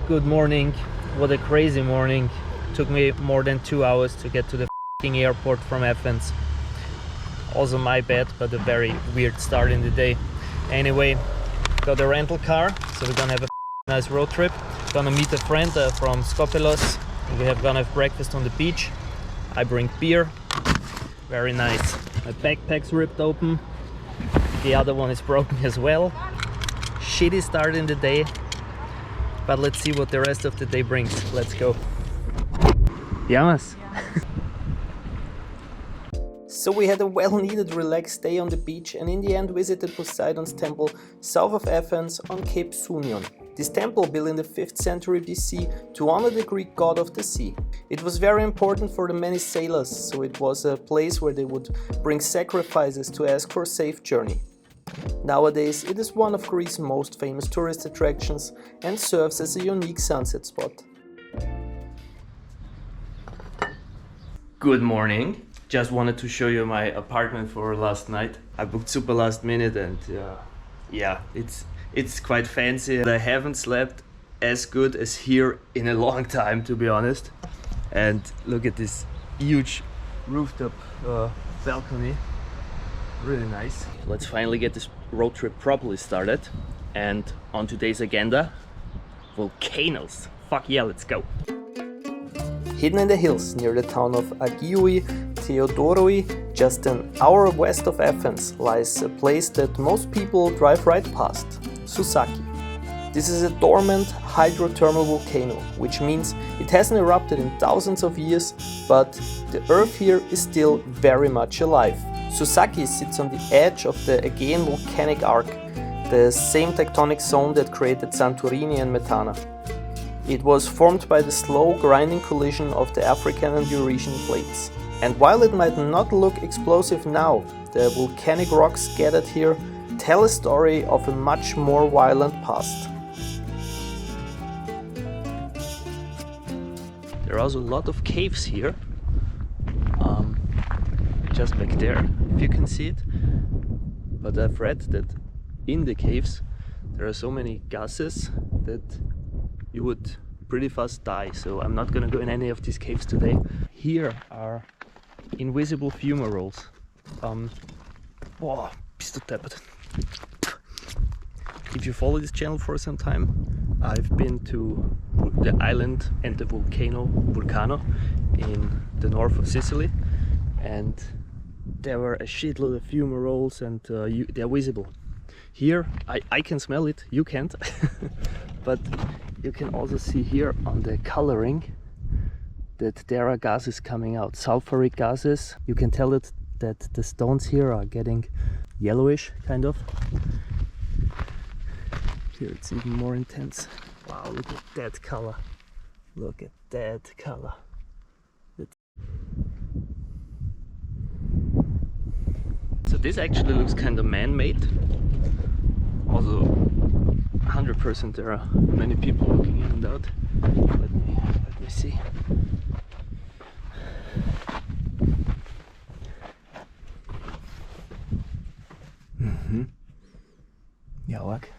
Good morning. What a crazy morning. Took me more than 2 hours to get to the airport from Athens. Also my bad, but a very weird start in the day. Anyway, got a rental car, so we're gonna have a nice road trip. Gonna meet a friend from Skopelos. We have gonna have breakfast on the beach. I bring beer. Very nice. My backpack's ripped open. The other one is broken as well. Shitty start in the day. But let's see what the rest of the day brings. Let's go. Yamas. So we had a well-needed relaxed day on the beach and in the end visited Poseidon's temple south of Athens on Cape Sunion. This temple built in the 5th century BC to honor the Greek god of the sea. It was very important for the many sailors, so it was a place where they would bring sacrifices to ask for a safe journey. Nowadays, it is one of Greece's most famous tourist attractions and serves as a unique sunset spot. Good morning. Just wanted to show you my apartment for last night. I booked super last minute and yeah, it's quite fancy. I haven't slept as good as here in a long time, to be honest. And look at this huge rooftop balcony. Really nice. Let's finally get this road trip properly started. And on today's agenda, volcanoes. Fuck yeah, let's go. Hidden in the hills near the town of Agioi Theodoroi, just an hour west of Athens, lies a place that most people drive right past, Sousaki. This is a dormant hydrothermal volcano, which means it hasn't erupted in thousands of years, but the earth here is still very much alive. Sousaki sits on the edge of the Aegean volcanic arc, the same tectonic zone that created Santorini and Methana. It was formed by the slow grinding collision of the African and Eurasian plates. And while it might not look explosive now, the volcanic rocks gathered here tell a story of a much more violent past. There are also a lot of caves here. Just back there, if you can see it. But I've read that in the caves there are so many gases that you would pretty fast die, so I'm not gonna go in any of these caves today. Here are invisible fumaroles. Bist du deppert. If you follow this channel for some time, I've been to the island and the Vulcano in the north of Sicily, and there were a shitload of fumaroles and they're visible. Here I can smell it, you can't. But you can also see here on the coloring that there are gases coming out, sulfuric gases. You can tell that the stones here are getting yellowish, kind of. Here it's even more intense. Wow, look at that color. Look at that color. So this actually looks kind of man-made. Also 100% there are many people looking in and out. Let me see. Yeah, look.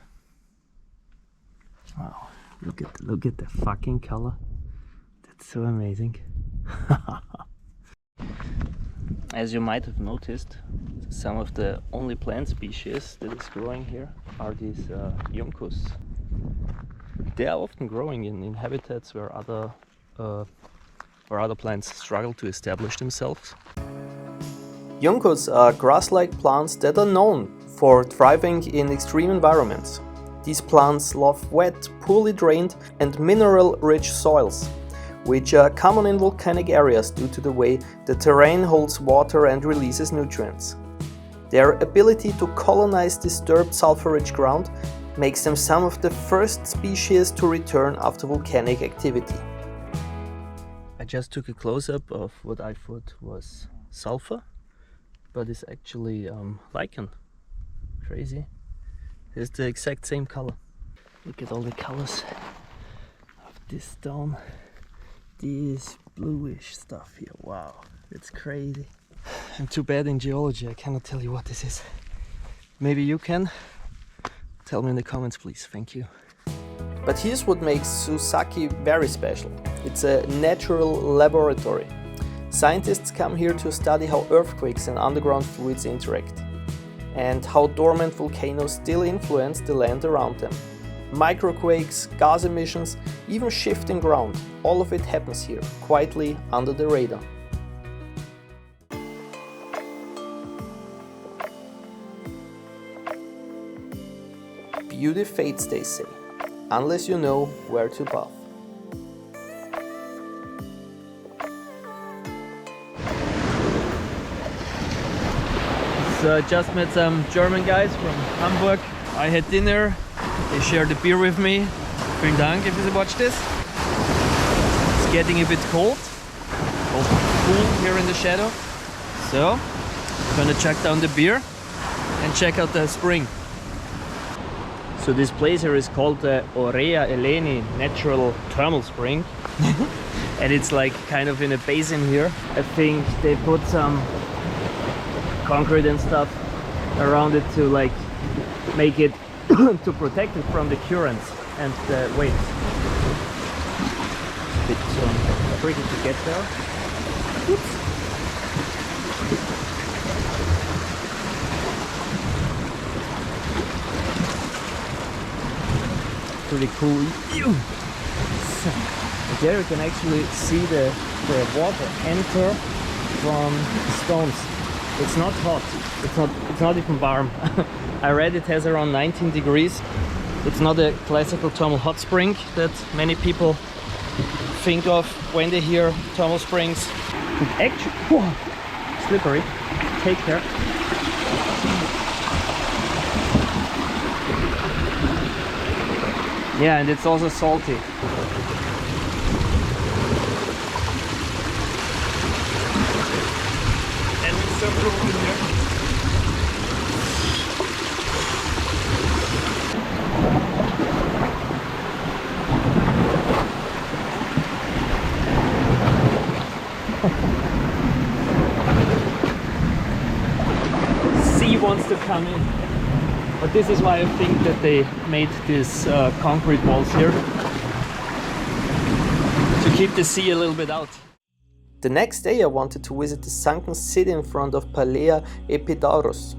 Wow, look at the fucking color. That's so amazing. As you might have noticed, some of the only plant species that is growing here are these Juncus. They are often growing in habitats where other plants struggle to establish themselves. Juncus are grass-like plants that are known for thriving in extreme environments. These plants love wet, poorly drained and mineral-rich soils, which are common in volcanic areas due to the way the terrain holds water and releases nutrients. Their ability to colonize disturbed sulfur-rich ground makes them some of the first species to return after volcanic activity. I just took a close-up of what I thought was sulfur, but it's actually lichen. Crazy. It's the exact same color. Look at all the colors of this stone. This bluish stuff here, wow, it's crazy. I'm too bad in geology, I cannot tell you what this is. Maybe you can? Tell me in the comments, please, thank you. But here's what makes Sousaki very special. It's a natural laboratory. Scientists come here to study how earthquakes and underground fluids interact, and how dormant volcanoes still influence the land around them. Microquakes, gas emissions, even shifting ground, all of it happens here, quietly under the radar. Beauty fades, they say, unless you know where to bath. So I just met some German guys from Hamburg. I had dinner, they shared a beer with me. Vielen Dank if you watch this. It's getting a bit cold, also cool here in the shadow. So I'm gonna check down the beer and check out the spring. So this place here is called the Orea Eleni Natural Thermal Spring. And it's like kind of in a basin here. I think they put some concrete and stuff around it to like make it to protect it from the currents and the waves. A bit tricky to get there. Oops. Pretty cool. So, there you can actually see the water enter from the stones. It's not hot, it's not even warm. I read it has around 19 degrees. It's not a classical thermal hot spring that many people think of when they hear thermal springs. It actually, whoa, slippery, take care. Yeah, and it's also salty. And it's so cool in here. Sea wants to come in. But this is why I think that they made these concrete walls here, to keep the sea a little bit out. The next day I wanted to visit the sunken city in front of Palea Epidauros,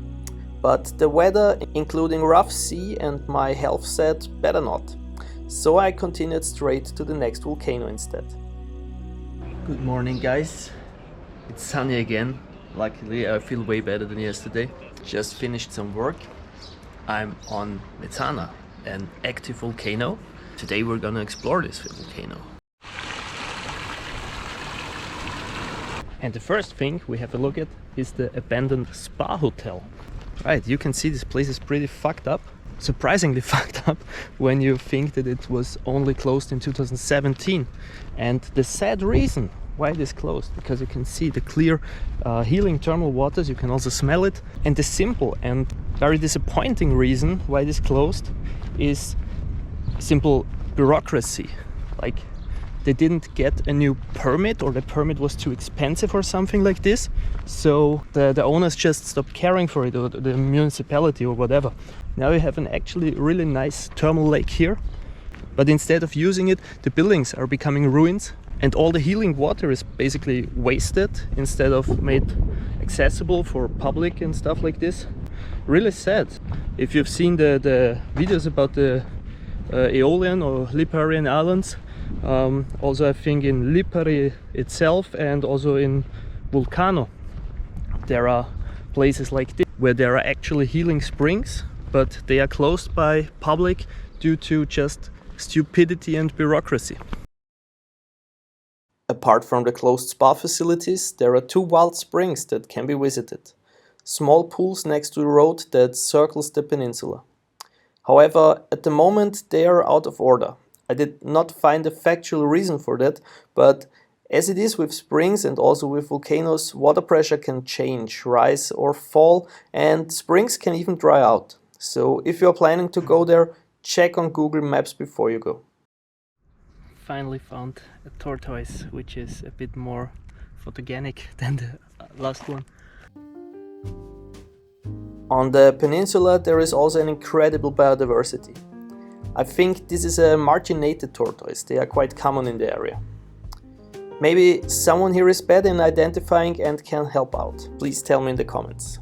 but the weather, including rough sea, and my health said better not. So I continued straight to the next volcano instead. Good morning, guys. It's sunny again. Luckily I feel way better than yesterday. Just finished some work. I'm on Methana, an active volcano. Today we're gonna explore this volcano. And the first thing we have a look at is the abandoned spa hotel. Right, you can see this place is pretty fucked up. Surprisingly fucked up when you think that it was only closed in 2017. And the sad reason why it is closed, because you can see the clear healing thermal waters, you can also smell it. And the simple and very disappointing reason why it is closed is simple bureaucracy. Like, they didn't get a new permit, or the permit was too expensive or something like this. So the owners just stopped caring for it, or the municipality or whatever. Now you have an actually really nice thermal lake here, but instead of using it, the buildings are becoming ruins. And all the healing water is basically wasted instead of made accessible for public and stuff like this. Really sad. If you've seen the videos about the Aeolian or Liparian Islands, also I think in Lipari itself and also in Volcano, there are places like this where there are actually healing springs, but they are closed by public due to just stupidity and bureaucracy. Apart from the closed spa facilities, there are two wild springs that can be visited. Small pools next to the road that circles the peninsula. However, at the moment they are out of order. I did not find a factual reason for that, but as it is with springs and also with volcanoes, water pressure can change, rise or fall, and springs can even dry out. So if you are planning to go there, check on Google Maps before you go. Finally found a tortoise, which is a bit more photogenic than the last one. On the peninsula there is also an incredible biodiversity. I think this is a marginated tortoise. They are quite common in the area. Maybe someone here is better in identifying and can help out. Please tell me in the comments.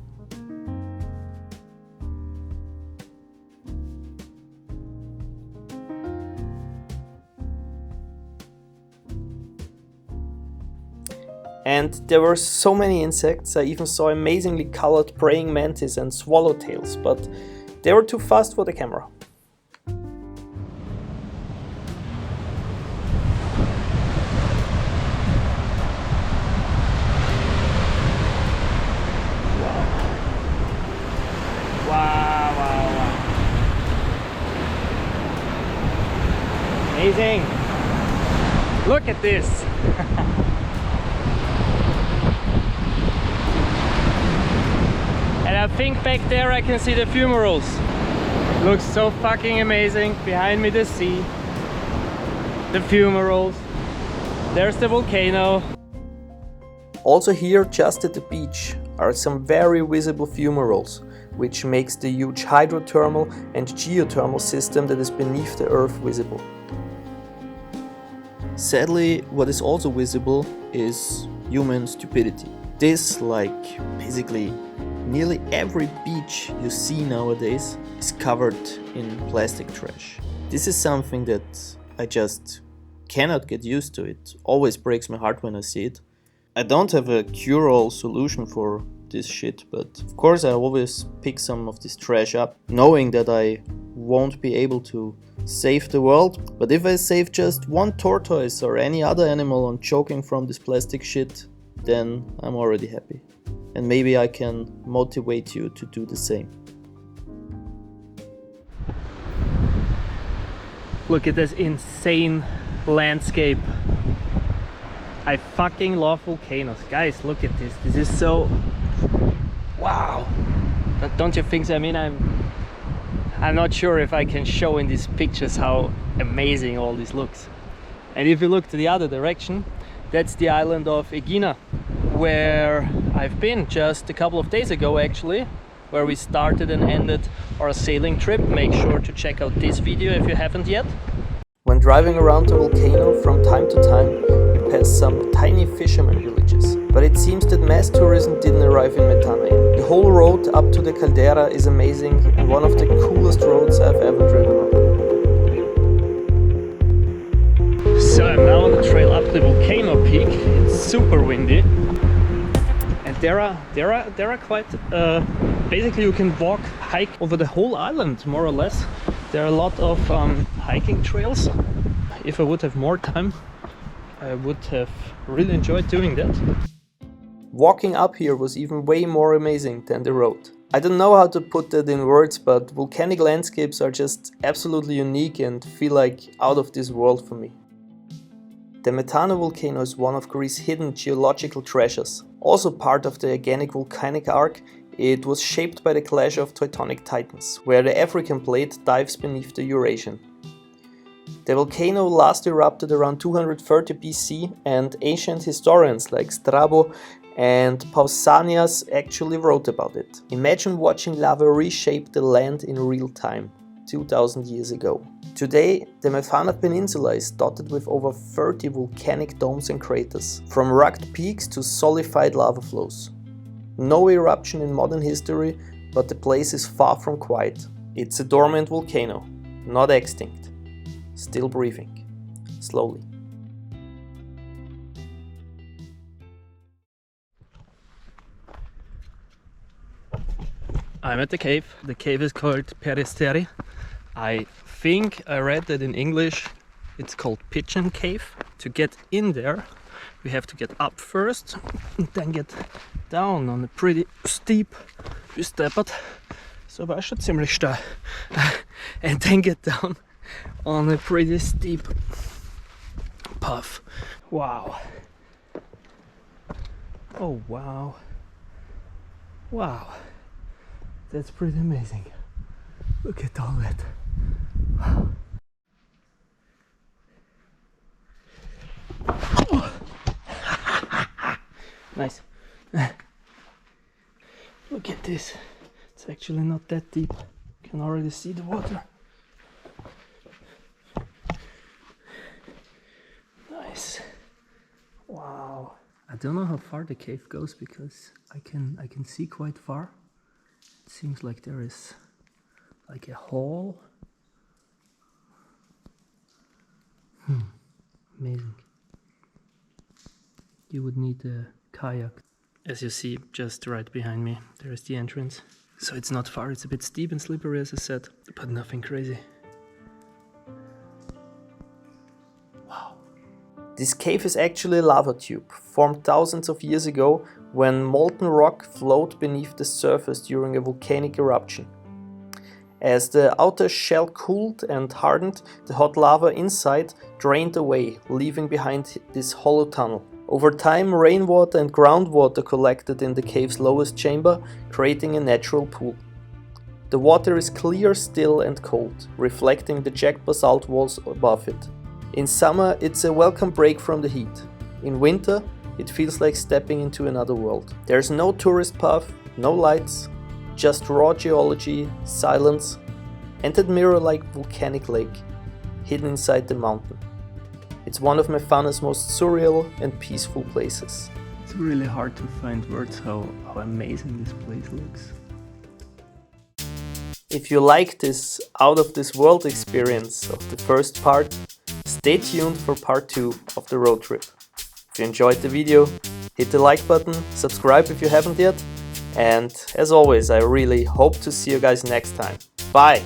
And there were so many insects. I even saw amazingly colored praying mantis and swallowtails, but they were too fast for the camera. Wow. Amazing. Look at this. And I think back there I can see the fumaroles. Looks so fucking amazing. Behind me the sea, the fumaroles. There's the volcano. Also here, just at the beach, are some very visible fumaroles, which makes the huge hydrothermal and geothermal system that is beneath the earth visible. Sadly, what is also visible is human stupidity. This, like basically nearly every beach you see nowadays, is covered in plastic trash. This is something that I just cannot get used to. It always breaks my heart when I see it. I don't have a cure-all solution for this shit, but of course I always pick some of this trash up, knowing that I won't be able to save the world. But if I save just one tortoise or any other animal on choking from this plastic shit, then I'm already happy. And maybe I can motivate you to do the same. Look at this insane landscape. I fucking love volcanoes. Guys, look at this. This is so... wow. But don't you think so? I mean, I'm not sure if I can show in these pictures how amazing all this looks. And if you look to the other direction, that's the island of Aegina, where I've been just a couple of days ago actually, where we started and ended our sailing trip. Make sure to check out this video if you haven't yet. When driving around the volcano from time to time, we passed some tiny fishermen villages. But it seems that mass tourism didn't arrive in Methana yet. The whole road up to the caldera is amazing and one of the coolest roads I've ever driven on. So I'm now on the trail up the volcano peak. It's super windy. And there are quite... basically you can hike over the whole island, more or less. There are a lot of hiking trails. If I would have more time, I would have really enjoyed doing that. Walking up here was even way more amazing than the road. I don't know how to put that in words, but volcanic landscapes are just absolutely unique and feel like out of this world for me. The Methana Volcano is one of Greece's hidden geological treasures. Also part of the Aegean volcanic arc, it was shaped by the clash of tectonic titans, where the African plate dives beneath the Eurasian. The volcano last erupted around 230 BC, and ancient historians like Strabo and Pausanias actually wrote about it. Imagine watching lava reshape the land in real time, 2000 years ago. Today, the Methana Peninsula is dotted with over 30 volcanic domes and craters, from rugged peaks to solidified lava flows. No eruption in modern history, but the place is far from quiet. It's a dormant volcano, not extinct, still breathing, slowly. I'm at the cave. The cave is called Peristeri. I think I read that in English it's called Pigeon Cave. To get in there, we have to get up first and then get down on a pretty steep step, so war schon ziemlich steil, and then get down on a pretty steep path. Wow. Oh wow. Wow. That's pretty amazing. Look at all that. Wow. Oh. Nice. Look at this. It's actually not that deep. You can already see the water. I don't know how far the cave goes because I can see quite far. It seems like there is like a hall. Amazing. You would need a kayak. As you see, just right behind me, there is the entrance. So it's not far, it's a bit steep and slippery as I said, but nothing crazy. Wow. This cave is actually a lava tube, formed thousands of years ago when molten rock flowed beneath the surface during a volcanic eruption. As the outer shell cooled and hardened, the hot lava inside drained away, leaving behind this hollow tunnel. Over time, rainwater and groundwater collected in the cave's lowest chamber, creating a natural pool. The water is clear, still and cold, reflecting the jagged basalt walls above it. In summer, it's a welcome break from the heat. In winter, it feels like stepping into another world. There's no tourist path, no lights, just raw geology, silence, and that mirror-like volcanic lake, hidden inside the mountain. It's one of Methana's most surreal and peaceful places. It's really hard to find words how amazing this place looks. If you like this out-of-this-world experience of the first part, stay tuned for part 2 of the road trip. If you enjoyed the video, hit the like button, subscribe if you haven't yet, and as always, I really hope to see you guys next time. Bye!